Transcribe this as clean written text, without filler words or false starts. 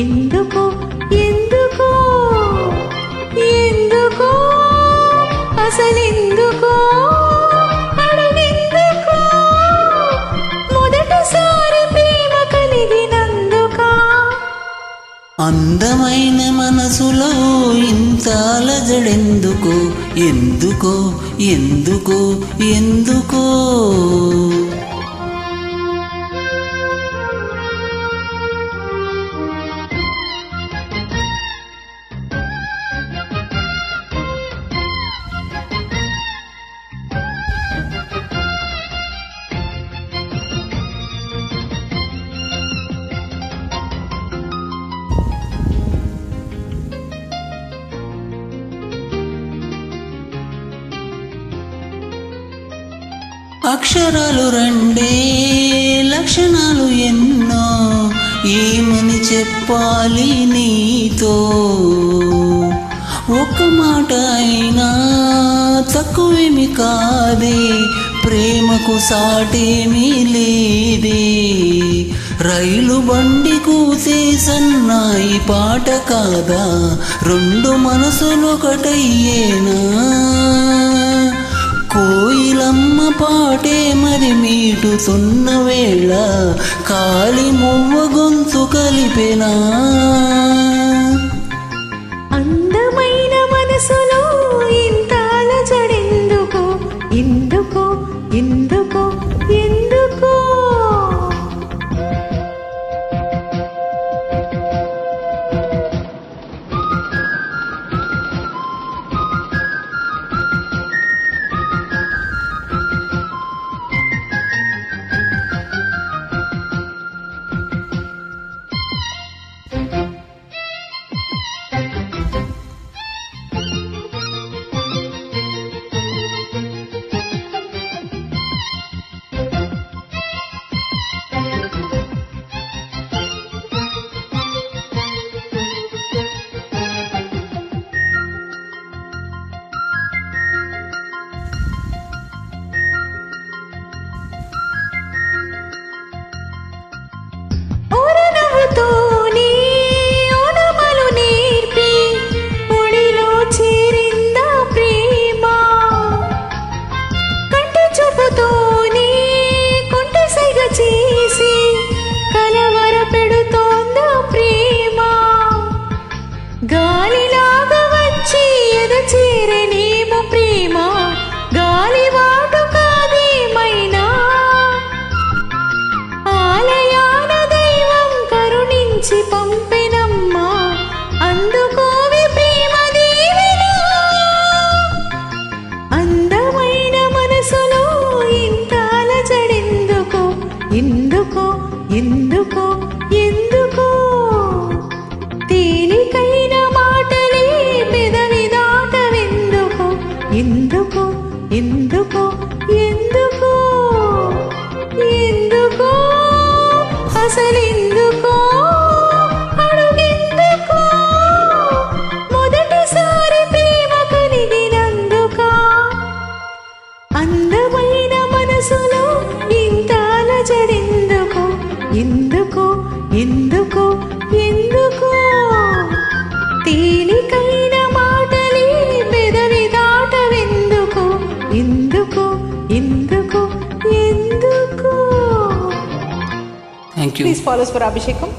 ఎందుకో ఎందుకో ఎందుకో అసలెందుకో అడుగెందుకో మొదటిసారి ప్రేమ కలిగినందుక అందమైన మనసులో ఇంత అలజడెందుకో ఎందుకో ఎందుకో ఎందుకో అక్షరాలు రెండే లక్షణాలు ఎన్నో ఏమని చెప్పాలి నీతో ఒక్క మాట అయినా తక్కువేమి కాదే ప్రేమకు సాటేమీ లేదే రైలు బండి కూసే సన్నాయి పాట కాదా రెండు మనసులొకటయ్యేనా కోయిలమ్మ పాటే మరి మీటుతున్న వేళ కాలి మువ్వ గొంతు కలిపెనా అందమైన మనసులో ఇంత అలజడెందుకో ఎందుకో ఎందుకో ఎందుకో గాలిలాగా వచ్చి ఎద చేరనేమో ప్రేమ గాలివాటు కాదేమైనా ఆలయాన దైవం కరుణించి పంపినమ్మా అందుకోవి ప్రేమ దీవెన అందమైన మనసులో ఇంత అలజడెందుకో ఎందుకో ఎందుకో ఎందుకో తేలికైన మాటలే పెదవి దాటవెందుకో ఎందుకో ఎందుకో ఎందుకో ఎందుకో అసలెందుకో అడుగెందుకో మొదటిసారి ప్రేమ కలిగినందుక అందమైన మనసులో ఇంత అలజడెందుకో ఎందుకో ఎందుకో ఎందుకో తేలికైన మాటలే పెదవి దాటవెందుకో ఎందుకో ఎందుకో ఎందుకో thank you. Please follow us for Abhishekam.